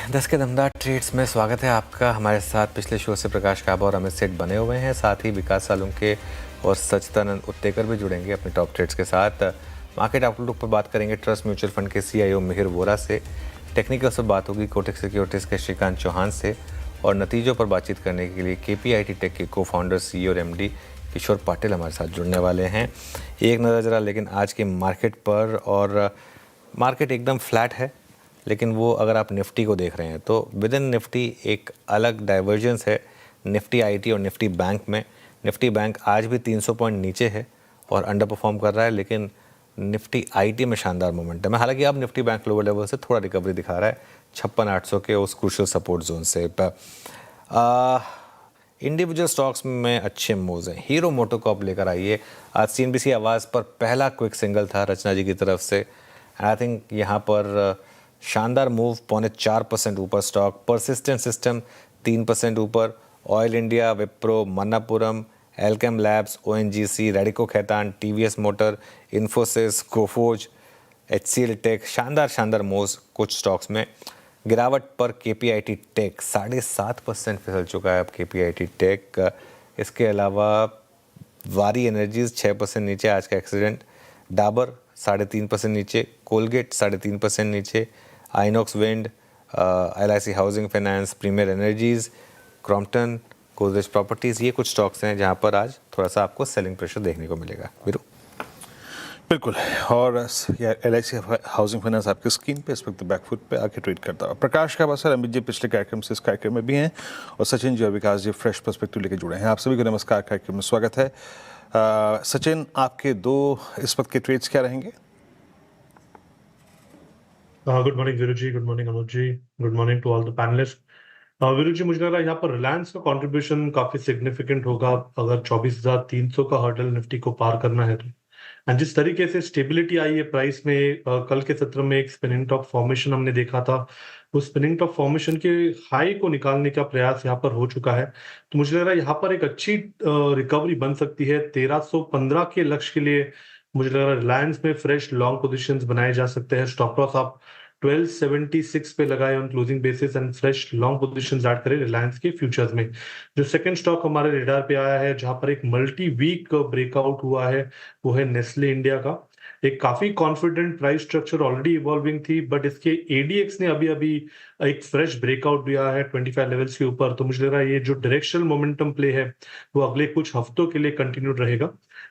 10 के दमदार ट्रेड्स में स्वागत है आपका। हमारे साथ पिछले शो से प्रकाश काबा और अमित सेठ बने हुए हैं, साथ ही विकास सालुंके और सचिदानंद उत्तेकर भी जुड़ेंगे अपने टॉप ट्रेड्स के साथ। मार्केट आउटलुक पर बात करेंगे ट्रस्ट म्यूचुअल फंड के सीईओ मिहिर वोरा से, टेक्निकल से बात होगी कोटक सिक्योरिटीज़ के श्रीकांत चौहान से, और नतीजों पर बातचीत करने के लिए केपीआईटी टेक के को फाउंडर सीईओ और एमडी किशोर पाटिल हमारे साथ जुड़ने वाले हैं। एक नज़र जरा लेकिन आज के मार्केट पर, और मार्केट एकदम फ्लैट है, लेकिन वो अगर आप निफ्टी को देख रहे हैं तो विद इन निफ्टी एक अलग डाइवर्जेंस है निफ्टी आईटी और निफ्टी बैंक में। निफ्टी बैंक आज भी 300 पॉइंट नीचे है और अंडर परफॉर्म कर रहा है, लेकिन निफ्टी आईटी में शानदार मोमेंटम है। हालांकि अब निफ्टी बैंक लोअर लेवल से थोड़ा रिकवरी दिखा रहा है 56,800 के उस क्रूशियल सपोर्ट जोन से। इंडिविजुअल स्टॉक्स में अच्छे मूव्स हैं। हीरो मोटोकॉर्प लेकर आइए, आज सीएनबीसी आवाज़ पर पहला क्विक सिंगल था रचना जी की तरफ से। आई थिंक यहाँ पर शानदार मूव, 4.25% ऊपर स्टॉक। परसिस्टेंट सिस्टम 3% ऊपर। ऑयल इंडिया, विप्रो, मन्नापुरम, एल्केम लैब्स, ओएनजीसी, रेडिको खैतान, टीवीएस मोटर, इन्फोसिस, कोफोज, एचसीएल टेक, शानदार मूव्स कुछ स्टॉक्स में। गिरावट पर केपीआईटी टेक 7.5% फिसल चुका है अब केपीआईटी टेक। इसके अलावा वारी एनर्जीज 6% नीचे आज का एक्सीडेंट। डाबर 3.5% नीचे। कोलगेट 3.5% नीचे। Inox wind, LIC housing finance, premier energies, Crompton, Godrej properties, ये कुछ स्टॉक्स हैं जहां पर आज थोड़ा सा आपको सेलिंग प्रेशर देखने को मिलेगा। वीरू बिल्कुल, और एलआईसी हाउसिंग फाइनेंस आपकी स्क्रीन पे इस वक्त बैकफुट पे आके ट्रेड करता है। प्रकाश का बसर अमित जी पिछले कार्यक्रम से इस कार्यक्रम में भी हैं, और सचिन जी और विकास जी फ्रेश पर्सपेक्टिव लेके जुड़े हैं। आप सभी को नमस्कार, कार्यक्रम में स्वागत है। सचिन, आपके दो इस वक्त के ट्रेड्स क्या रहेंगे? Good morning Veeru ji, good morning Anuj ji, good morning to all the panelist. Veeru ji, मुझे लग रहा है यहाँ पर रिलायंस का कंट्रीब्यूशन काफी सिग्निफिकेंट होगा अगर 24,300 का हर्डल निफ्टी को पार करना है तो। एंड जिस तरीके से स्टेबिलिटी आई है प्राइस में, कल के सत्र में एक स्पिनिंग टॉप फॉर्मेशन हमने देखा था, उस स्पिनिंग टॉप फॉर्मेशन के हाई को निकालने का प्रयास यहाँ पर हो चुका है। तो मुझे लग रहा है यहाँ पर एक अच्छी रिकवरी बन सकती है 1315 के लक्ष्य के लिए। मुझे लग रहा है रिलायंस में फ्रेश लॉन्ग पोजीशंस बनाए जा सकते हैं। स्टॉप लॉस आप 1276 पे लगाए on closing basis and fresh long positions add करें रिलायंस के फ्यूचर्स में। जो सेकंड स्टॉक हमारे रेडार पे आया है जहां पर एक मल्टी वीक ब्रेकआउट हुआ है, वो है नेस्ले इंडिया का। एक काफी confident price structure already evolving थी, बट इसके एडीएक्स ने अभी अभी एक फ्रेश ब्रेकआउट दिया है 25 लेवल्स के ऊपर। तो मुझे लग रहा है ये जो डायरेक्शनल मोमेंटम प्ले है वो अगले कुछ हफ्तों के लिए कंटिन्यूड रहेगा।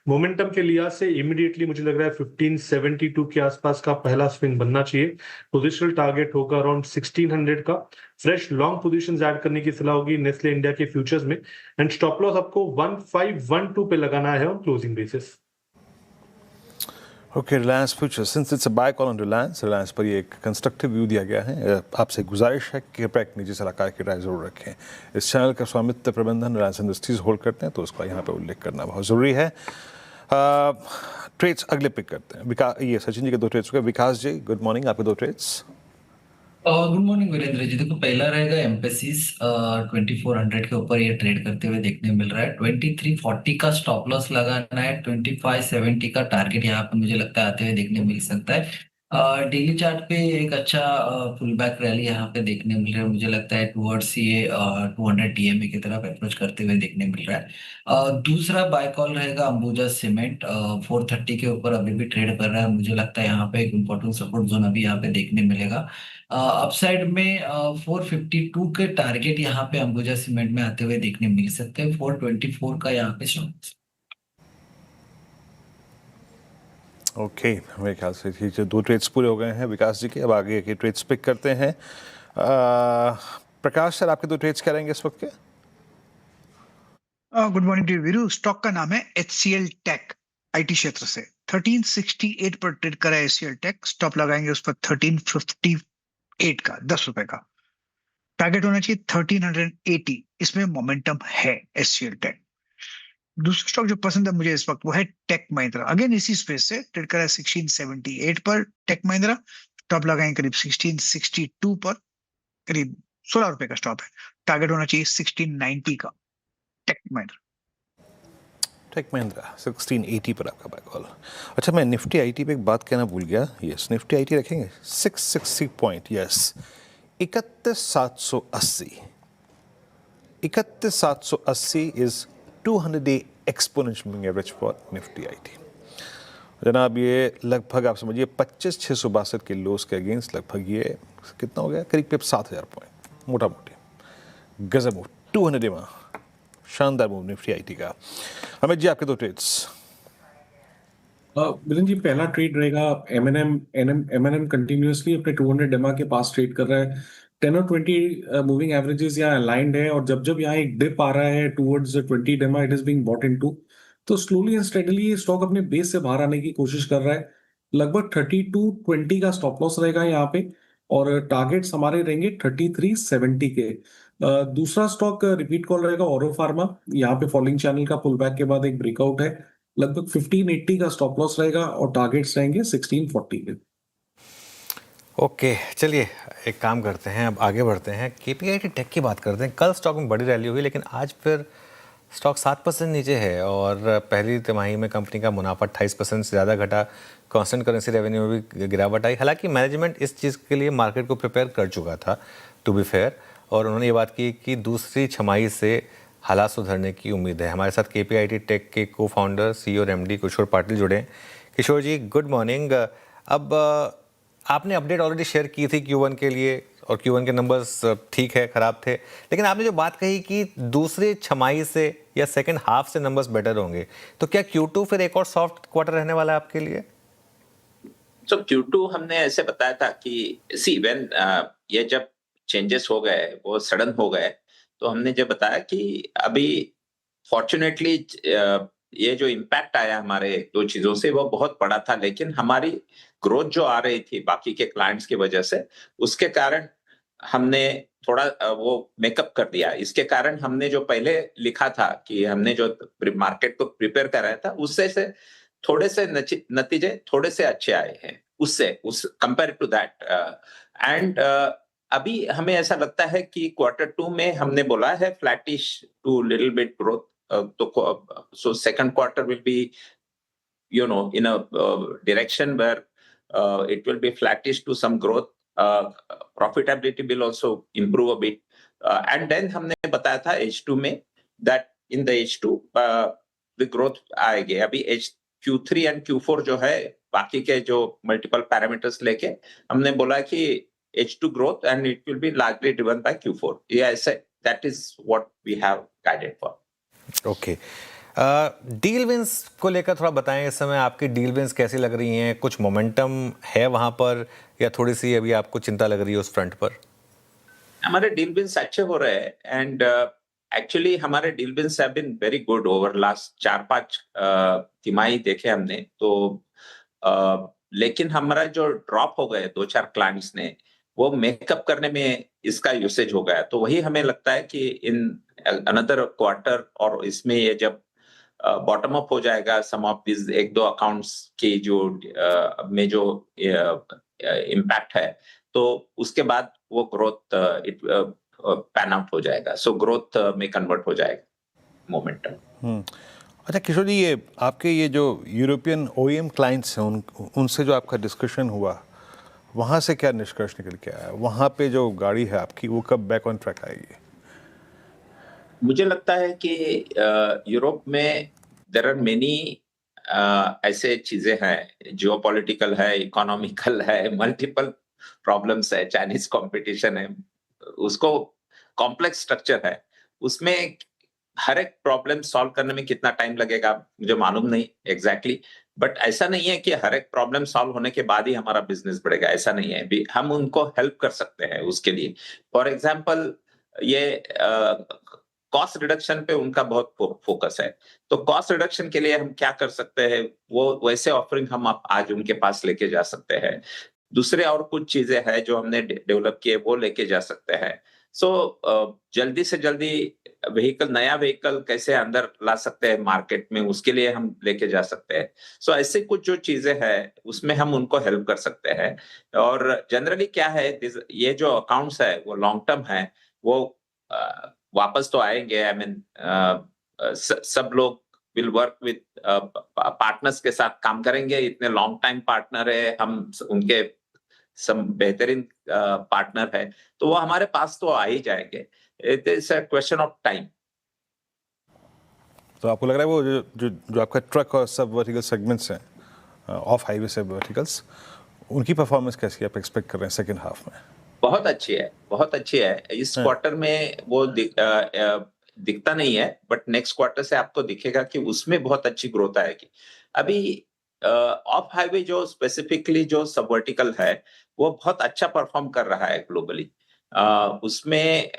मोमेंटम के लिहाज से इमीडिएटली मुझे लग रहा है 1572 के आसपास का पहला स्विंग बनना चाहिए। पोजिशनल टारगेट होगा अराउंड 1600 का। फ्रेश लॉन्ग पोजीशंस ऐड करने की सलाह होगी नेस्ले इंडिया के फ्यूचर्स में। एंड स्टॉप लॉस आपको 1512 पे लगाना है on closing basis. Okay, Reliance future, since it's a buy call on Reliance पर ये एक कंस्ट्रक्टिव व्यू दिया गया है। आपसे गुजारिश है कि कृपया एक निजी सलाहकार की राय जरूर रखें। इस चैनल का स्वामित्व प्रबंधन रिलायंस इंडस्ट्रीज होल्ड करते हैं, तो उसका यहाँ पे उल्लेख करना बहुत ज़रूरी है। ट्रेड्स अगले पिक करते हैं। ये सचिन जी के दो ट्रेड्स हो गए। विकास जी, गुड मॉर्निंग, आपके दो trades. Good morning Virendra ji. देखो, पहला रहेगा एम्फेसिस, 2400 के ऊपर ये ट्रेड करते हुए देखने मिल रहा है। 2340 का स्टॉप लॉस लगाना है, 2570 का टारगेट यहाँ पे मुझे लगता है आते हुए देखने मिल सकता है। डेली चार्ट पे एक अच्छा पुल बैक रैली यहाँ पे देखने मिल रहा है, मुझे लगता है टुवर्ड्स ये 200 डीएमए की तरफ अप्रोच करते हुए देखने मिल रहा है। दूसरा बाय कॉल रहेगा अंबुजा सीमेंट, 430 के ऊपर अभी भी ट्रेड कर रहा है, मुझे लगता है यहाँ पे एक इम्पोर्टेंट सपोर्ट जोन अभी यहाँ पे देखने मिलेगा। अपसाइड में 452 के टारगेट यहाँ पे अंबुजा सीमेंट में आते हुए देखने मिल सकते हैं। 424 का यहाँ पे स्टॉप। ओके, मेरे ख्याल से ठीक है, दो ट्रेड्स पूरे हो गए हैं विकास जी के। अब आगे के ट्रेड्स पिक करते हैं। प्रकाश सर, आपके दो ट्रेड्स क्या रहेंगे इस वक्त के? Good morning to Veeru. Stock का नाम है एचसीएल टेक, आईटी क्षेत्र से। 1368 पर ट्रेड करा है एचसीएल टेक। स्टॉप लगाएंगे उस पर 1358 का, 10 रुपए का। टारगेट होना चाहिए 1380। इसमें मोमेंटम है एचसीएल टेक। दूसरा स्टॉक जो पसंद है मुझे इस वक्त वो है टेक महिंद्रा। अगेन इसी स्पेस से ट्रेड करा है 1678 पर टेक महिंद्रा। स्टॉप लगाएंगे करीब 1662 पर, करीब 16 रुपए का स्टॉप है। टारगेट होना चाहिए 1690 का टेक महिंद्रा। टेक महिंद्रा 1680 पर आपका बाय कॉल। अच्छा, मैं निफ्टी आईटी पे एक बात कहना भूल गया। यस, निफ्टी आईटी रखेंगे 660 point. Yes, 31,780. 31,780 is 200-day exponential moving average for Nifty IT. जनाब ये लगभग आप समझिए 25,662 के लोस के अगेंस्ट लगभग ये कितना हो गया, करीब 7,000 पॉइंट, मोटा मोटी गजब मूव 200 डे में, शानदार मूव निफ्टी आईटी का। अमित जी आपके दो ट्रेड्स। मिलन जी, पहला ट्रेड रहेगा एमएनएम कंटिन्यूअसली अपने 200 डेमा के पास ट्रेड कर रहा है। 10 और 20 मूविंग एवरेजेस यहाँ अलाइंड है और जब जब यहाँ एक डिप आ रहा है towards 20 DEMA, it is being bought into, तो स्लोली एंड स्टेडली स्टॉक अपने बेस से बाहर आने की कोशिश कर रहा है। लगभग 3220 का स्टॉप लॉस रहेगा यहाँ पे और टारगेट्स हमारे रहेंगे 3370 के। दूसरा स्टॉक रिपीट कॉल रहेगा औरो फार्मा। यहाँ पे फॉलिंग चैनल का पुल बैक के बाद एक ब्रेकआउट है, लगभग 1580 का स्टॉप लॉस रहेगा और टारगेट्स रहेंगे 1640 के। ओके चलिए एक काम करते हैं, अब आगे बढ़ते हैं, केपीआईटी टेक की बात करते हैं। कल स्टॉक में बड़ी रैली हुई लेकिन आज फिर स्टॉक 7% नीचे है और पहली तिमाही में कंपनी का मुनाफा 28% से ज़्यादा घटा। कांस्टेंट करेंसी रेवेन्यू में भी गिरावट आई। हालांकि मैनेजमेंट इस चीज़ के लिए मार्केट को प्रिपेयर कर चुका था, टू बी फेयर, और उन्होंने ये बात की कि दूसरी छमाही से हालात सुधरने की उम्मीद है। हमारे साथ केपीआईटी टेक के को फाउंडर CEO और MD किशोर पाटिल जुड़े हैं। किशोर जी गुड मॉर्निंग। अब आपने अपडेट ऑलरेडी शेयर की थी Q1 के लिए और Q1 के नंबर्स ठीक है, ख़राब थे, लेकिन आपने जो बात कही कि दूसरी छमाही से या सेकंड हाफ से नंबर्स बेटर होंगे, तो क्या Q2 फिर एक और सॉफ्ट क्वार्टर रहने वाला है आपके लिए? तो Q2 हमने ऐसे बताया था कि व्हेन ये जब चेंजेस हो गए, वो सडन हो गए, तो हमने जब बताया कि अभी फॉर्चुनेटली ये जो इम्पैक्ट आया हमारे दो चीजों से वो बहुत बड़ा था, लेकिन हमारी ग्रोथ जो आ रही थी बाकी के क्लाइंट्स की वजह से, उसके कारण हमने थोड़ा वो मेकअप कर दिया। इसके कारण हमने जो पहले लिखा था कि हमने जो मार्केट को प्रिपेयर कराया था, उससे से थोड़े से नतीजे थोड़े से अच्छे आए हैं उस कंपेयर टू दैट। एंड अभी हमें ऐसा लगता है कि Q2 में हमने बोला है flattish to little bit growth, तो so second quarter will be in a direction where it will be flattish to some growth. Profitability will also improve a bit. And then हमने बताया था H2 में that in the H2 the growth आएगी। अभी Q3 and Q4 जो है बाकी के जो multiple parameters लेके हमने बोला कि H2 growth and it will be largely driven by Q4. Yeah, I said that is what we have guided for. Okay deal wins को लेकर थोड़ा बताएं, इस समय आपकी डील विंस कैसी लग रही हैं? कुछ मोमेंटम है वहां पर या थोड़ी सी अभी आपको चिंता लग रही है उस फ्रंट पर? हमारे डील विंस अच्छे हो रहे हैं एंड एक्चुअली हमारे deal wins have been very good over last 4-5 तिमाही देखे हमने तो, लेकिन हमारा जो ड्रॉप हो गए 2-4 क्लाइंट्स ने, वो मेकअप करने में इसका यूसेज हो गया। तो वही हमें लगता है कि इन अनदर क्वार्टर और इसमें ये जब बॉटम अप हो जाएगा सम ऑफ दिस 1-2 अकाउंट्स की जो में जो इम्पैक्ट है, तो उसके बाद वो ग्रोथ पैन आउट हो जाएगा। सो ग्रोथ में कन्वर्ट हो जाएगा मोमेंटम। अच्छा किशोर जी, ये आपके ये जो यूरोपियन OEM क्लाइंट्स हैं उनसे जो आपका डिस्कशन हुआ, वहाँ से क्या निष्कर्ष निकल के आया? वहाँ पे जो गाड़ी है आपकी वो कब बैक ऑन ट्रैक आएगी? मुझे लगता है कि यूरोप में देयर आर मेनी ऐसे चीजें हैं, जियोपॉलिटिकल है, इकोनॉमिकल है, मल्टीपल प्रॉब्लम्स है, चाइनीज कंपटीशन है, उसको कॉम्प्लेक्स स्ट्रक्चर है, उसमें हर एक प्रॉब्लम सॉल्व करने में कितना टाइम लगेगा मुझे मालूम नहीं एग्जैक्टली, बट ऐसा नहीं है कि हर एक प्रॉब्लम सॉल्व होने के बाद ही हमारा बिजनेस बढ़ेगा, ऐसा नहीं है। हम उनको हेल्प कर सकते हैं उसके लिए। फॉर एग्जाम्पल ये कॉस्ट रिडक्शन पे उनका बहुत फोकस है, तो कॉस्ट रिडक्शन के लिए हम क्या कर सकते हैं, वो वैसे ऑफरिंग हम आज उनके पास लेके जा सकते हैं। दूसरे और कुछ चीजें हैं जो हमने डेवलप किए, वो लेके जा सकते हैं। सो जल्दी से जल्दी नया व्हीकल कैसे अंदर ला सकते हैं मार्केट में, उसके लिए हम लेके जा सकते हैं। सो ऐसे कुछ जो चीजें हैं उसमें हम उनको हेल्प कर सकते हैं। और जनरली क्या है, ये जो अकाउंट्स है वो लॉन्ग टर्म है, वो वापस तो आएंगे। आई मीन सब लोग विल वर्क विद पार्टनर्स के साथ काम करेंगे, इतने लॉन्ग टाइम पार्टनर है हम उनके, सब बेहतरीन पार्टनर है, तो वो हमारे पास तो आ ही जाएंगे. It is a question of time. तो आपको लग रहा है वो जो आपका ट्रक और सब वर्टिकल सेगमेंट्स हैं, ऑफ हाईवे सब वर्टिकल्स, उनकी परफॉर्मेंस कैसी आप एक्सपेक्ट कर रहे हैं सेकंड हाफ में? बहुत अच्छी है, बहुत अच्छी है. इस हाँ. क्वार्टर में वो दिखता नहीं है, बट नेक्स्ट क्वार्टर से आपको दिखेगा कि उसमें बहुत अच्छी ग्रोथ आएगी. अभी ऑफ हाईवे जो स्पेसिफिकली जो सब वर्टिकल है, वो बहुत अच्छा परफॉर्म कर रहा है ग्लोबली. उसमें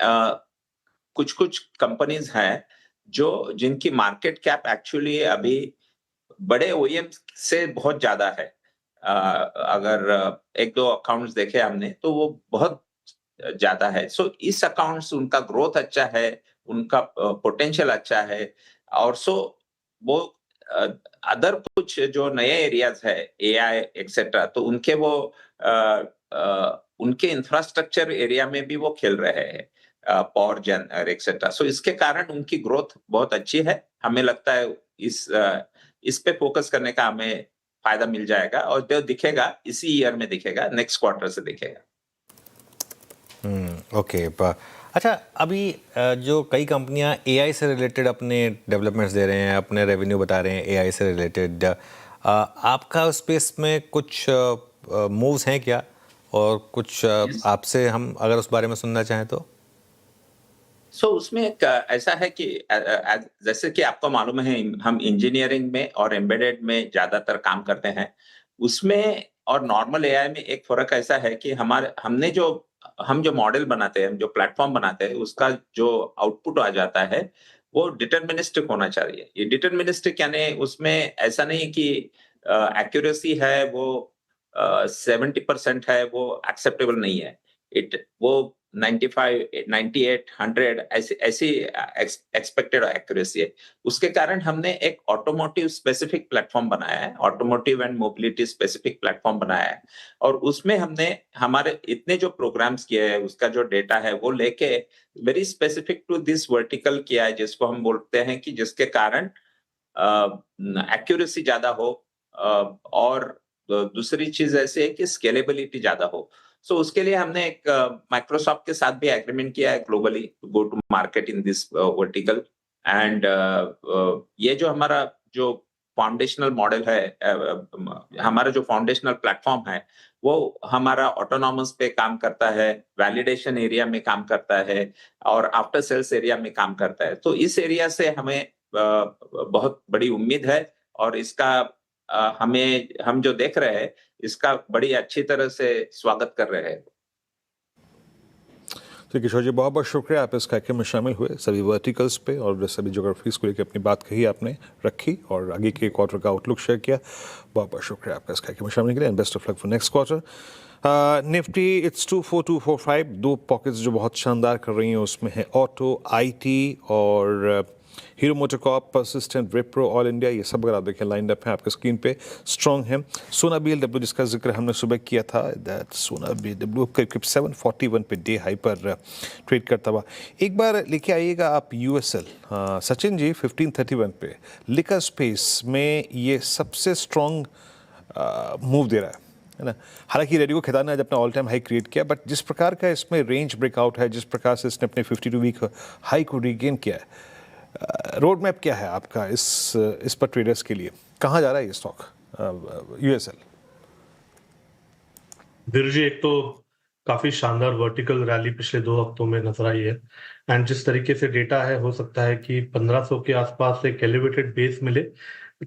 कुछ कुछ कंपनीज हैं जो जिनकी मार्केट कैप एक्चुअली अभी बड़े ओईएम से बहुत ज्यादा है. अगर एक दो अकाउंट्स देखे हमने तो वो बहुत ज्यादा है. सो इस अकाउंट्स उनका ग्रोथ अच्छा है, उनका पोटेंशियल अच्छा है. और सो वो अदर कुछ जो नए एरियाज है, एआई एक्सेट्रा, तो उनके वो उनके इंफ्रास्ट्रक्चर एरिया में भी वो खेल रहे हैं, पावर जेन और एक्सेट्रा. सो इसके कारण उनकी ग्रोथ बहुत अच्छी है. हमें लगता है इस पे फोकस करने का हमें फायदा मिल जाएगा, और जो दिखेगा इसी ईयर में दिखेगा, नेक्स्ट क्वार्टर से दिखेगा. ओके. अच्छा, अभी जो कई कंपनियां एआई से रिलेटेड अपने डेवलपमेंट्स दे रहे हैं, अपने रेवेन्यू बता रहे हैं एआई से रिलेटेड, आपका उस स्पेस में कुछ मूव्स हैं क्या, और कुछ आपसे हम अगर उस बारे में सुनना चाहें तो? सो उसमें एक ऐसा है कि जैसे कि आपको मालूम है, हम इंजीनियरिंग में और एम्बेडेड में ज्यादातर काम करते हैं. उसमें और नॉर्मल एआई में एक फर्क ऐसा है कि हम जो मॉडल बनाते हैं, हम जो प्लेटफॉर्म बनाते हैं, उसका जो आउटपुट आ जाता है वो डिटर्मिनिस्टिक होना चाहिए. ये डिटर्मिनिस्टिक यानी उसमें ऐसा नहीं कि एक्यूरेसी है वो 70% है, वो एक्सेप्टेबल नहीं है. वो 95, 98, 100 ऐसी एक्सपेक्टेड एक्यूरेसी है. उसके कारण हमने एक ऑटोमोटिव स्पेसिफिक प्लेटफॉर्म बनाया है, automotive and mobility specific platform बनाया है. और उसमें हमने हमारे इतने जो प्रोग्राम्स किए हैं, उसका जो डेटा है वो लेके very specific to this vertical किया है, जिसको हम बोलते हैं कि जिसके कारण एक्यूरेसी ज्यादा हो, और दूसरी चीज ऐसी है कि स्केलेबिलिटी ज्यादा हो. सो उसके लिए हमने एक माइक्रोसॉफ्ट के साथ भी एग्रीमेंट किया है globally to go to market in this vertical. And ये जो हमारा जो फाउंडेशनल मॉडल है, हमारा जो फाउंडेशनल प्लेटफॉर्म है, वो हमारा ऑटोनॉमस पे काम करता है, वैलिडेशन एरिया में काम करता है, और आफ्टर सेल्स एरिया में काम करता है. तो इस एरिया से हमें बहुत बड़ी उम्मीद है, और इसका हम जो देख रहे हैं, इसका बड़ी अच्छी तरह से स्वागत कर रहे हैं. तो किशोर जी, बहुत बहुत शुक्रिया, आप इस कार्यक्रम में शामिल हुए, सभी वर्टिकल्स पे और सभी ज्योग्राफीज को लेकर अपनी बात कही आपने, रखी, और आगे के क्वार्टर का आउटलुक शेयर किया. बहुत बहुत शुक्रिया आपका इस कार्यक्रम में शामिल के लिए, and best of luck for next quarter. Nifty it's 24245, दो पॉकेट्स जो बहुत शानदार कर रही हैं उसमें है ऑटो, आईटी और hero MotoCorp, persistent, Wipro, all India, ये सब अगर आप देखें लाइन अप है आपके स्क्रीन पे, स्ट्रॉन्ग है. सोना बीएलडब्ल्यू जिसका जिक्र हमने सुबह किया था, दैट सोना बीएलडब्ल्यू करीब 741 पे डे हाई पर ट्रेड करता हुआ. एक बार लेके आइएगा आप यूएसएल, सचिन जी, 1531 पे लिकर स्पेस में ये सबसे स्ट्रॉन्ग मूव दे रहा है ना. हालांकि रेडियो खिताब ने आज अपना ऑल टाइम हाई क्रिएट किया, बट जिस प्रकार का इसमें रेंज ब्रेकआउट है, जिस प्रकार से इसने अपने 52 वीक हाई को रीगेन किया है, रोड मैप क्या है आपका इस पर ट्रेडर्स के लिए? कहाँ जा रहा है ये स्टॉक यूएसएल? धीरू जी, एक तो काफी शानदार वर्टिकल रैली पिछले 2 हफ्तों में नजर आई है, एंड जिस तरीके से डेटा है, हो सकता है कि 1500 के आसपास एक एलिवेटेड बेस मिले.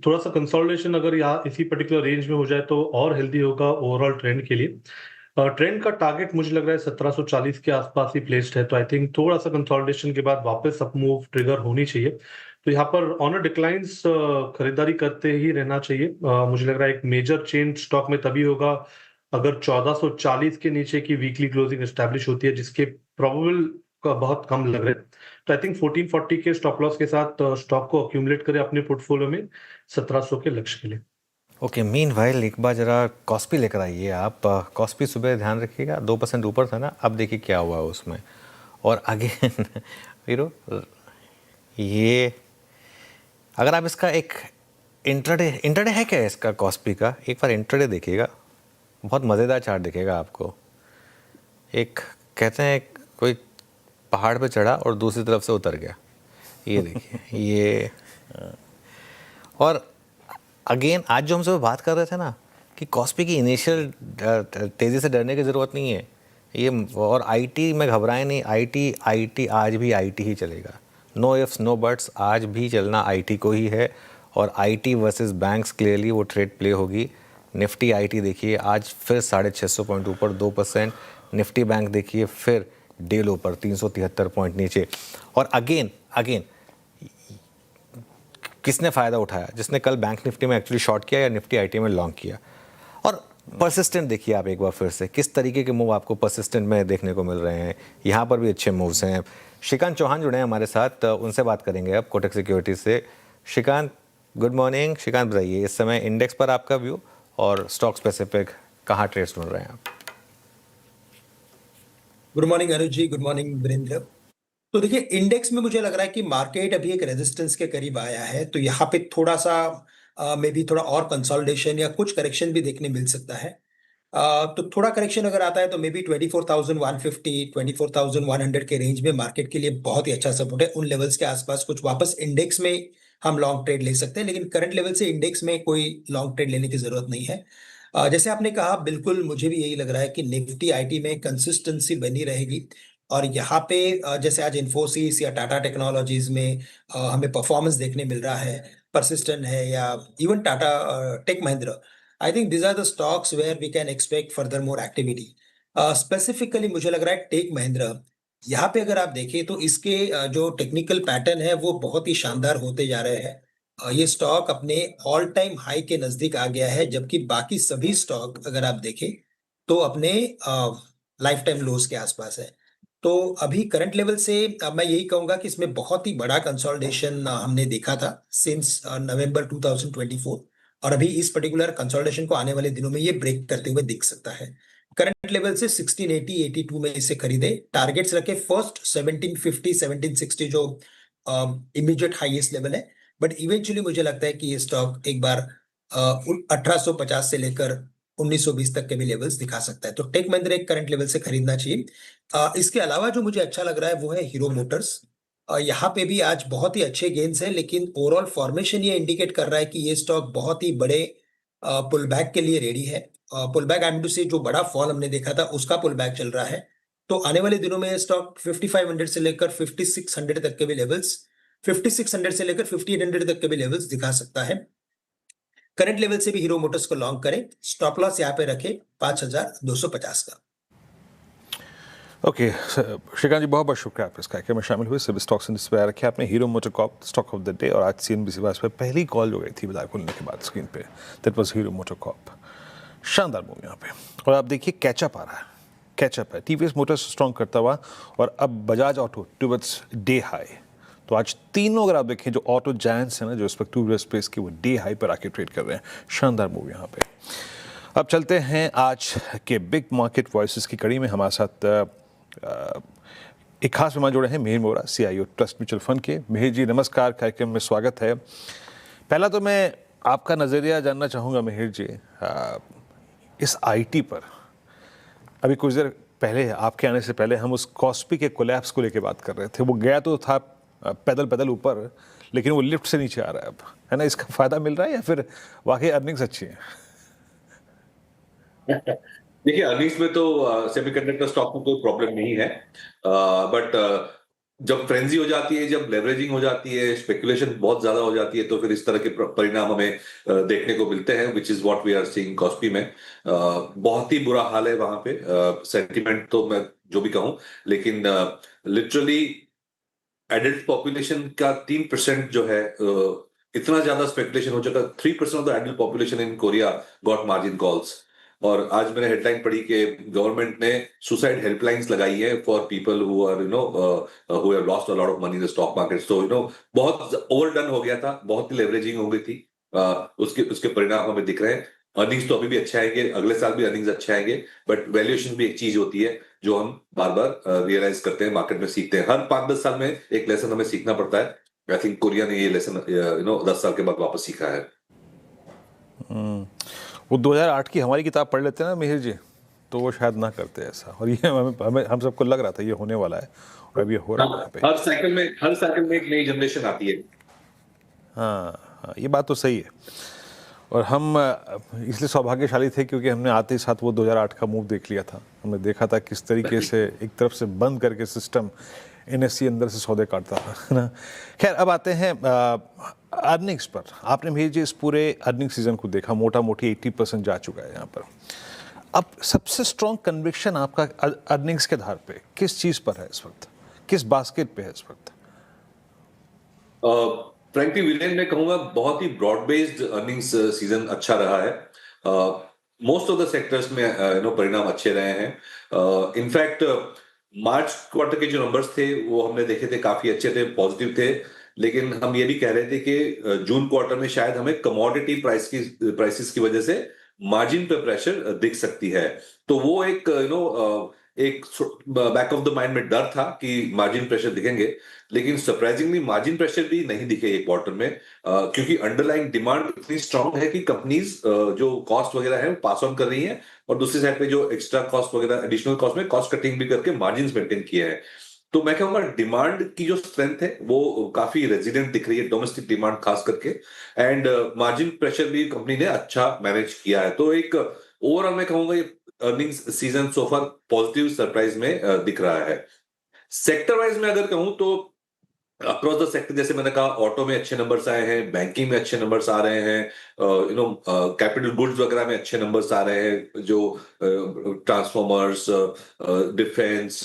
थोड़ा सा कंसोलिडेशन अगर यहाँ इसी पर्टिकुलर रेंज में हो जाए तो और हेल्दी होगा ओवरऑल ट्रेंड के लिए. ट्रेंड का टारगेट मुझे लग रहा है 1740 के आसपास ही प्लेस्ड है, तो आई थिंक थोड़ा सा कंसोलिडेशन के बाद वापस अप मूव ट्रिगर होनी चाहिए. तो यहाँ पर ऑन डिक्लाइंस खरीदारी करते ही रहना चाहिए. मुझे लग रहा है एक मेजर चेंज स्टॉक में तभी होगा अगर 1440 के नीचे की वीकली क्लोजिंग एस्टैब्लिश होती है, जिसके प्रोबेबल का बहुत कम लग रहे हैं. तो आई थिंक 1440 के स्टॉप लॉस के साथ स्टॉक को अक्यूमुलेट करें अपने पोर्टफोलियो में 1700 के लक्ष्य के लिए. ओके, मीनवाइल एक बार जरा कॉस्पी लेकर आइए आप. कॉस्पी सुबह ध्यान रखिएगा 2% ऊपर था ना, अब देखिए क्या हुआ उसमें. और अगेन हीरो, ये अगर आप इसका एक इंट्राडे है क्या इसका कॉस्पी का, एक बार इंट्राडे देखिएगा. बहुत मज़ेदार चार्ट दिखेगा आपको। एक कहते हैं कोई पहाड़ पे चढ़ा और दूसरी तरफ से उतर गया, ये देखिए ये। और अगेन आज जो हम सब बात कर रहे थे ना कि कॉस्पी की इनिशियल तेज़ी से डरने की ज़रूरत नहीं है ये, और आईटी में घबराए नहीं, आईटी आज भी आईटी ही चलेगा, नो इफ्स नो बट्स, आज भी चलना आईटी को ही है। और आईटी वर्सेस बैंक्स क्लियरली वो ट्रेड प्ले होगी। निफ्टी आईटी देखिए आज फिर 650 पॉइंट ऊपर 2%, निफ्टी बैंक देखिए फिर डे लो पर 373 पॉइंट नीचे। और अगेन किसने फ़ायदा उठाया? जिसने कल बैंक निफ्टी में एक्चुअली शॉर्ट किया या निफ्टी आईटी में लॉन्ग किया। और परसिस्टेंट देखिए आप एक बार फिर से किस तरीके के मूव आपको परसिस्टेंट में देखने को मिल रहे हैं। यहाँ पर भी अच्छे मूव्स हैं। श्रीकांत चौहान जुड़े हैं हमारे साथ, उनसे बात करेंगे अब कोटक सिक्योरिटीज से। Shrikant good morning. श्रीकांत बताइए इस समय इंडेक्स पर आपका व्यू और स्टॉक स्पेसिफिक कहाँ ट्रेड्स ढूंढ रहे हैं आप? Good morning Anuj ji, good morning Virendra. तो देखिए इंडेक्स में मुझे लग रहा है कि मार्केट अभी एक रेजिस्टेंस के करीब आया है, तो यहाँ पे थोड़ा सा मे बी थोड़ा और कंसोलिडेशन या कुछ करेक्शन भी देखने मिल सकता है। तो थोड़ा करेक्शन अगर आता है तो मे बी 24,150 24,100 के रेंज में मार्केट के लिए बहुत ही अच्छा सपोर्ट है। उन लेवल्स के आसपास कुछ वापस इंडेक्स में हम लॉन्ग ट्रेड ले सकते हैं, लेकिन करंट लेवल से इंडेक्स में कोई लॉन्ग ट्रेड लेने की जरूरत नहीं है। जैसे आपने कहा बिल्कुल मुझे भी यही लग रहा है कि निफ्टी आईटी में कंसिस्टेंसी बनी रहेगी। और यहाँ पे जैसे आज इन्फोसिस या टाटा टेक्नोलॉजीज में हमें परफॉर्मेंस देखने मिल रहा है, परसिस्टेंट है या even Tata tech Mahindra, I think these are the stocks where we can expect further more activity. Specifically मुझे लग रहा है टेक महिंद्रा, यहाँ पे अगर आप देखें तो इसके जो टेक्निकल पैटर्न है वो बहुत ही शानदार होते जा रहे हैं। ये स्टॉक अपने ऑल टाइम हाई के नजदीक आ गया है, जबकि बाकी सभी स्टॉक अगर आप देखें तो अपने लाइफ टाइम लोज के आसपास है। तो अभी करंट लेवल से मैं यही कहूंगा कि इसमें बहुत ही बड़ा कंसोलिडेशन हमने देखा था सिंस नवंबर 2024, और अभी इस पर्टिकुलर कंसोलिडेशन को आने वाले दिनों में ये ब्रेक करते हुए दिख सकता है। करंट लेवल से 1680 82 में इसे खरीदे, टारगेट्स रखे फर्स्ट 1750 1760 जो इमीडिएट हाईएस्ट लेवल है, बट इवेंचुअली मुझे लगता है कि ये स्टॉक एक बार 1850 से लेकर 1920 तक के भी लेवल्स दिखा सकता है। तो टेक महिंद्रा एक करंट लेवल से खरीदना चाहिए। इसके अलावा जो मुझे अच्छा लग रहा है वो है हीरो मोटर्स। यहाँ पे भी आज बहुत ही अच्छे गेन्स हैं, लेकिन ओवरऑल फॉर्मेशन ये इंडिकेट कर रहा है कि ये स्टॉक बहुत ही बड़े पुल बैक के लिए रेडी है। Pull back I am to से जो बड़ा फॉल हमने देखा था उसका पुल बैक चल रहा है। तो आने वाले दिनों में स्टॉक 5500 से लेकर 5600 तक के भी लेवल्स, 5600 से लेकर 5800 तक के भी लेवल्स दिखा सकता है। करंट लेवल से भी हीरो मोटर्स को लॉन्ग करें, स्टॉप लॉस यहाँ पे रखें 5250 का। ओके श्रीकांत जी, बहुत बहुत शुक्रिया आप इस कार्यक्रम में शामिल हुए। सभी स्टॉक्स इस पर रखे आपने। Hero motor Corp stock of the day, और आज CNBC वाइज पर पहली कॉल जो गई थी बाजार खुलने के बाद स्क्रीन पे, that was hero motor Corp. शानदार मूव यहाँ पे, और आप देखिए कैचअप आ रहा है, कैचअप है। TVS मोटर्स स्ट्रॉन्ग करता हुआ, और अब Bajaj auto towards day high. तो आज तीनों अगर आप देखें जो ऑटो जायंट्स हैं ना, जो इस वक्त टू व्हीलर स्पेस के, वो डे हाई पर आके ट्रेड कर रहे हैं। शानदार मूव यहाँ पे। अब चलते हैं आज के बिग मार्केट वॉइसेस की कड़ी में। हमारे साथ एक खास मेहमान जुड़े हैं, मिहिर मोरा, CIO ट्रस्ट म्यूचुअल फंड के। मिहिर जी नमस्कार, कार्यक्रम में स्वागत है। पहला तो मैं आपका नज़रिया जानना चाहूँगा मिहिर जी, इस IT पर। अभी कुछ देर पहले, आपके आने से पहले, हम उस कॉस्पी के कोलैप्स को लेकर बात कर रहे थे। वो गया तो था पैदल पैदल ऊपर, लेकिन वो लिफ्ट से नीचे आ रहा है अब, है ना? इसका फायदा मिल रहा है या फिर वाकई अर्निंग्स अच्छी हैं? देखिए अर्निंग्स में तो सेमीकंडक्टर स्टॉक में कोई प्रॉब्लम नहीं है, बट जब फ्रेंजी हो जाती है, जब लेवरेजिंग हो जाती है, स्पेकुलेशन बहुत ज्यादा हो जाती है, तो फिर इस तरह के परिणाम हमें देखने को मिलते हैं, which is what we are seeing Kospi में। बहुत ही बुरा हाल है वहां पे। सेंटिमेंट तो मैं जो भी कहूं, लेकिन लिटरली एडल्ट पॉपुलेशन का 3% जो है, इतना ज्यादा स्पेकुलेशन हो चुका। 3% of the adult population in Korea got margin calls. और आज मैंने हेडलाइन पढ़ी कि गवर्नमेंट ने सुसाइड हेल्पलाइंस लगाई है for people who are who have lost a lot of money in the stock market. तो बहुत ओवरडन हो गया था, बहुत ही लेवरेजिंग हो गई थी। उसके परिणाम हमें दिख रहे हैं। अर्निंग्स तो अभी भी अच्छे आएंगे, अगले साल भी अर्निंग्स अच्छे आएंगे, बट वैल्यूएशन भी एक चीज होती है जो हम बार बार रियलाइज करते हैं, मार्केट में सीखते हैं। हर 5-10 साल में एक लेसन हमें सीखना पड़ता है। आई थिंक कोरिया ने ये लेसन 10 साल के बाद वापस सीखा है। वो 2008 की हमारी किताब पढ़ लेते हैं ना मिहिर जी, तो वो शायद ना करते ऐसा, और ये हम सबको लग रहा था ये होने वाला है, और अब ये हो रहा है यहाँ पे। हर साइकिल में एक नई जनरेशन आती है। हाँ, ये बात तो सही है, और हम इसलिए सौभाग्यशाली थे क्योंकि हमने आते ही साथ वो 2008 का मूव देख लिया था। हमने देखा था किस तरीके से एक तरफ से बंद करके सिस्टम एनएससी अंदर से सौदे काटता था, है ना। खैर, अब आते हैं अर्निंग्स पर। आपने भी जी इस पूरे अर्निंग सीजन को देखा, मोटा मोटी 80% जा चुका है यहाँ पर। अब सबसे स्ट्रॉन्ग कन्विक्शन आपका अर्निंग्स के आधार पे किस चीज़ पर है इस वक्त, किस बास्केट पे है इस वक्त? फ्रैंकली वीरेन, मैं कहूंगा बहुत ही ब्रॉड बेस्ड अर्निंग्स सीजन अच्छा रहा है। मोस्ट ऑफ द सेक्टर्स में परिणाम अच्छे रहे हैं। इनफैक्ट मार्च क्वार्टर के जो नंबर्स थे वो हमने देखे थे, काफी अच्छे थे, पॉजिटिव थे। लेकिन हम ये भी कह रहे थे कि जून क्वार्टर में शायद हमें कमोडिटी प्राइसेस की वजह से मार्जिन पे प्रेशर दिख सकती है। तो वो एक एक बैक ऑफ द माइंड में डर था कि मार्जिन प्रेशर दिखेंगे, लेकिन सरप्राइजिंगली मार्जिन प्रेशर भी नहीं दिखे एक क्वार्टर में, क्योंकि अंडरलाइंग डिमांड इतनी स्ट्रांग है कि कंपनीज जो कॉस्ट वगैरह है पास ऑन कर रही हैं, और दूसरी साइड पे जो एक्स्ट्रा कॉस्ट वगैरह एडिशनल कॉस्ट में कॉस्ट कटिंग भी करके मार्जिन मेंटेन किए हैं। तो मैं कहूंगा डिमांड की जो स्ट्रेंथ है वो काफी रेजिडेंट दिख रही है, डोमेस्टिक डिमांड खास करके, एंड मार्जिन प्रेशर भी कंपनी ने अच्छा मैनेज किया है। तो एक ओवरऑल मैं कहूंगा ये अर्निंग्स सीजन सो फार पॉजिटिव सरप्राइज में दिख रहा है। सेक्टर वाइज में अगर कहूं तो अक्रॉस द सेक्टर, जैसे मैंने कहा, ऑटो में अच्छे नंबर्स आए हैं, बैंकिंग में अच्छे नंबर्स आ रहे हैं, कैपिटल गुड्स वगैरह में अच्छे नंबर्स आ रहे हैं, जो ट्रांसफॉर्मर्स, डिफेंस,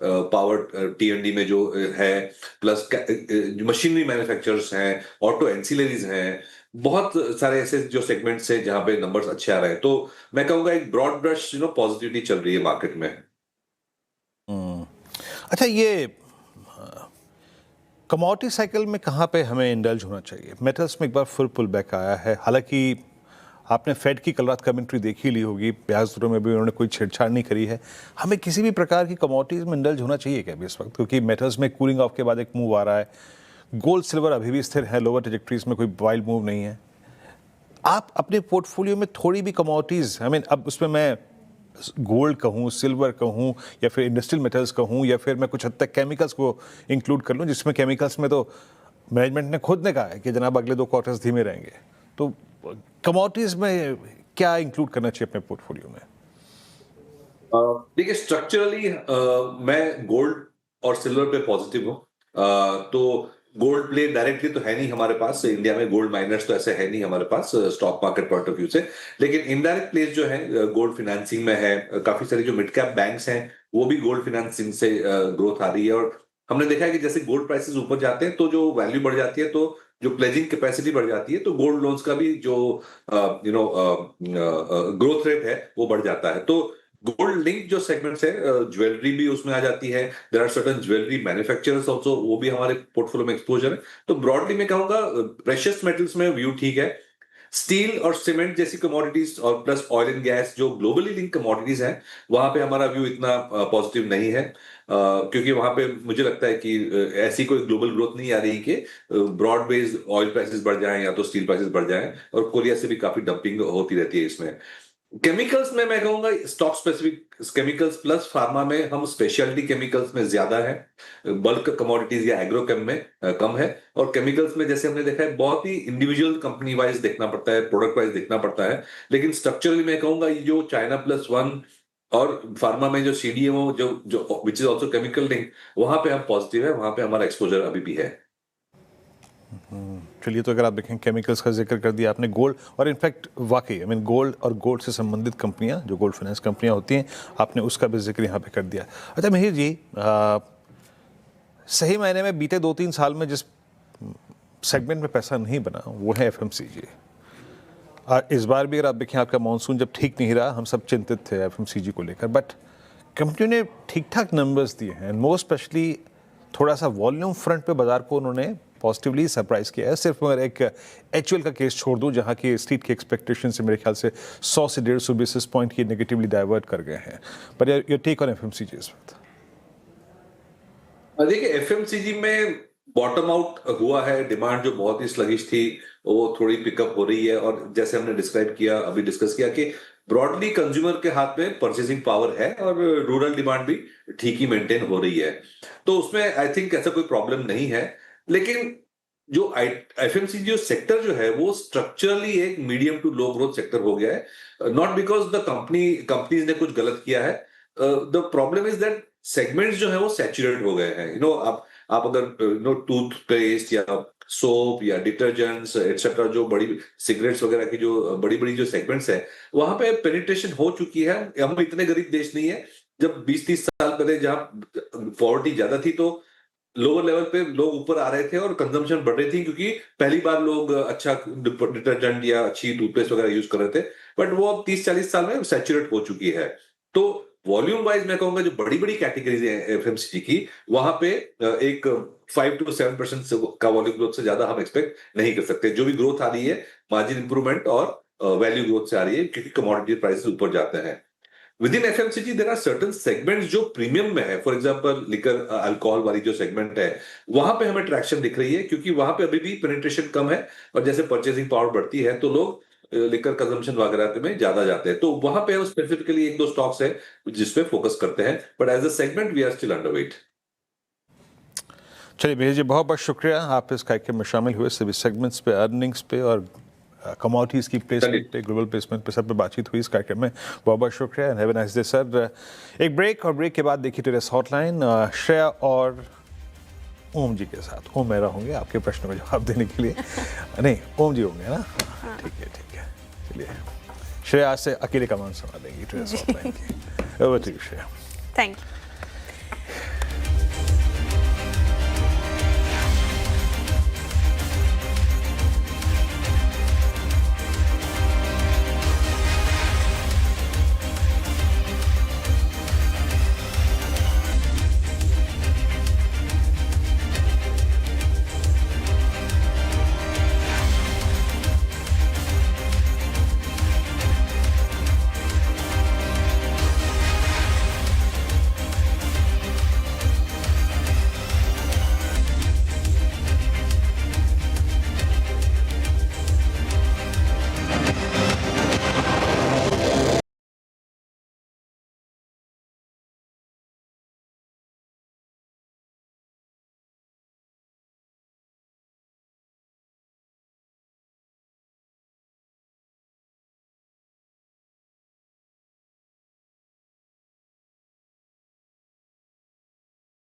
पावर टी&डी में जो है, प्लस मशीनरी मैन्युफैक्चरर्स हैं, ऑटो एंसिलरीज हैं, बहुत सारे ऐसे जो सेगमेंट्स हैं जहां पे नंबर्स अच्छे आ रहे हैं। तो मैं कहूंगा एक ब्रॉड ब्रश पॉजिटिविटी चल रही है मार्केट में। अच्छा, ये कमोडिटी साइकिल में कहाँ पे हमें इंडल्ज होना चाहिए? मेटल्स में एक बार फुल पुल बैक आया है, हालांकि आपने फेड की कल रात कमेंट्री देख ही ली होगी, ब्याज दरों में भी उन्होंने कोई छेड़छाड़ नहीं करी है। हमें किसी भी प्रकार की कमोडिटीज में इंडल्ज होना चाहिए क्या अभी इस वक्त? क्योंकि मेटल्स में कूलिंग ऑफ के बाद एक मूव आ रहा है, गोल्ड सिल्वर अभी भी स्थिर है, लोअर ट्रेजेक्टरीज में कोई वाइल्ड मूव नहीं है। आप अपने पोर्टफोलियो में थोड़ी भी कमोडिटीज, अब उसमें मैं गोल्ड कहूँ, सिल्वर कहूँ, या फिर इंडस्ट्रियल मेटल्स कहूँ, या फिर मैं कुछ हद तक केमिकल्स को इंक्लूड कर लूँ, जिसमें केमिकल्स में तो मैनेजमेंट ने खुद ने कहा है कि जनाब अगले 2 क्वार्टर्स धीमे रहेंगे। तो कमोडिटीज में क्या इंक्लूड करना चाहिए अपने पोर्टफोलियो में? देखिए, स्ट्रक्चरली मैं गोल्ड और सिल्वर पे पॉजिटिव हूँ। तो गोल्ड प्ले डायरेक्टली तो है नहीं हमारे पास, इंडिया में गोल्ड माइनर्स तो ऐसे है नहीं हमारे पास stock market point of view से, लेकिन इनडायरेक्ट प्लेस जो है गोल्ड फाइनेंसिंग में है। काफी सारी जो मिड कैप बैंक्स हैं वो भी गोल्ड फाइनेंसिंग से ग्रोथ आ रही है, और हमने देखा है कि जैसे गोल्ड प्राइसेस ऊपर जाते हैं तो जो वैल्यू बढ़ जाती है, तो जो प्लेजिंग कैपेसिटी बढ़ जाती है, तो गोल्ड लोन्स का भी जो ग्रोथ रेट है वो बढ़ जाता है। तो गोल्ड लिंक जो सेगमेंट्स है, ज्वेलरी भी उसमें आ जाती है, there are certain jewellery manufacturers also, वो भी हमारे पोर्टफोलियो में एक्सपोजर है। तो ब्रॉडली मैं कहूंगा प्रेशियस मेटल्स में व्यू ठीक है। स्टील और सीमेंट जैसी कमोडिटीज और प्लस ऑयल एंड गैस जो ग्लोबली लिंक कमोडिटीज हैं, वहां पे हमारा व्यू इतना पॉजिटिव नहीं है, क्योंकि वहां पे मुझे लगता है कि ऐसी कोई ग्लोबल ग्रोथ नहीं आ रही कि ब्रॉड बेस्ड ऑयल प्राइसेस बढ़ जाएं या तो स्टील प्राइसेस बढ़ जाएं, और कोरिया से भी काफी डंपिंग होती रहती है इसमें। केमिकल्स में मैं कहूंगा stock specific chemicals plus pharma में हम स्पेशलिटी केमिकल्स में ज्यादा है, बल्क कमोडिटीज या एग्रोकेम में कम है। और केमिकल्स में जैसे हमने देखा है बहुत ही इंडिविजुअल कंपनी वाइज देखना पड़ता है, प्रोडक्ट वाइज देखना पड़ता है, लेकिन स्ट्रक्चरली मैं कहूंगा ये जो China+1 और फार्मा में जो CDMO जो which is also chemical link, वहां पे हम पॉजिटिव है, वहां पे हमारा एक्सपोजर अभी भी है। चलिए, तो अगर आप देखें केमिकल्स का जिक्र कर दिया आपने, गोल्ड, और इनफैक्ट वाकई गोल्ड और गोल्ड से संबंधित कंपनियां जो गोल्ड फाइनेंस कंपनियां होती हैं, आपने उसका भी जिक्र यहाँ पे कर दिया। अच्छा मिहिर जी, सही मायने में बीते 2-3 साल में जिस सेगमेंट में पैसा नहीं बना वो है FMCG। इस बार भी अगर आप देखें, आपका मानसून जब ठीक नहीं रहा, हम सब चिंतित थे FMCG को लेकर, बट कंपनी ने ठीक ठाक नंबर्स दिए हैं, मोस्ट स्पेशली थोड़ा सा वॉल्यूम फ्रंट पे बाजार को उन्होंने पॉजिटिवली सरप्राइज किया है। सिर्फ मगर एक HUL का केस छोड़ दूं, जहां की स्ट्रीट की एक्सपेक्टेशन से मेरे ख्याल से 100 से 150 बेसिस पॉइंट की नेगेटिवली डाइवर्ट कर गए हैं। Per your take on FMCG इस वक्त? देखिए, FMCG में बॉटम आउट हुआ है, डिमांड जो बहुत ही स्लगिश थी वो थोड़ी पिकअप हो रही है, और जैसे हमने डिस्क्राइब किया, अभी डिस्कस किया कि ब्रॉडली कंज्यूमर के हाथ में परचेसिंग पावर है और रूरल डिमांड भी ठीक ही मेंटेन हो रही है, तो उसमें आई थिंक ऐसा कोई प्रॉब्लम नहीं है। लेकिन जो एफएमसीजी जो सेक्टर जो है वो स्ट्रक्चरली एक medium to low growth sector हो गया है, नॉट बिकॉज द कंपनीज ने कुछ गलत किया है। The problem is that segments जो है वो सैचुरेट हो गए हैं। आप अगर टूथपेस्ट या सोप या डिटर्जेंट्स एटसेट्रा, जो बड़ी सिगरेट्स वगैरह की जो बड़ी बड़ी जो सेगमेंट्स है, वहां पे पेनिट्रेशन हो चुकी है। हम इतने गरीब देश नहीं है। जब 20-30 साल पहले जहां पॉवर्टी ज्यादा थी तो लोअर लेवल पे लोग ऊपर आ रहे थे और कंजम्पशन बढ़ रही थी, क्योंकि पहली बार लोग अच्छा डिटर्जेंट या अच्छी टूथपेस्ट वगैरह यूज कर रहे थे। बट वो अब 30-40 साल में सैचुरेट हो चुकी है। तो वॉल्यूम वाइज मैं कहूंगा जो बड़ी बड़ी कैटेगरीज है एफएमसीजी की, वहां पे एक 5 to 7% का वॉल्यूम ग्रोथ से ज्यादा हम एक्सपेक्ट नहीं कर सकते। जो भी ग्रोथ आ रही है मार्जिन इंप्रूवमेंट और वैल्यू ग्रोथ से आ रही है, क्योंकि कमोडिटी प्राइसेस ऊपर जाते हैं। Within FMCG there are certain segments जो प्रीमियम में है। फॉर एग्जांपल लिकर अल्कोहल वाली जो सेगमेंट है, वहां पे हमें ट्रैक्शन दिख रही है, क्योंकि वहां पे अभी भी पेनिट्रेशन कम है, और जैसे परचेसिंग पावर बढ़ती है तो लोग लिकर कंजम्पशन वगैरह में ज्यादा जाते हैं। तो वहां पे स्पेसिफिकली 1-2 स्टॉक्स है जिसपे फोकस करते हैं, but as a segment we are still underweight. चलिए भैया जी, बहुत बहुत शुक्रिया, आप इस कार्यक्रम में शामिल हुए। सभी सेगमेंट्स पे, अर्निंग्स पे और कमोडिटीज़ की प्लेसमेंट पे, ग्लोबल प्लेसमेंट पे, सब पे बातचीत हुई इस कार्यक्रम में। बहुत बहुत शुक्रिया and have a nice day sir. एक ब्रेक, और ब्रेक के बाद देखिए टेरेस हॉटलाइन श्रेया और ओम जी के साथ। ओम मेरा होंगे आपके प्रश्नों का जवाब देने के लिए। नहीं, ओम जी होंगे ना? ठीक है। चलिए, श्रेया आज से अकेले कमान संभालेंगी टेरेस हॉटलाइन की। Over to you Shreya. Thank you.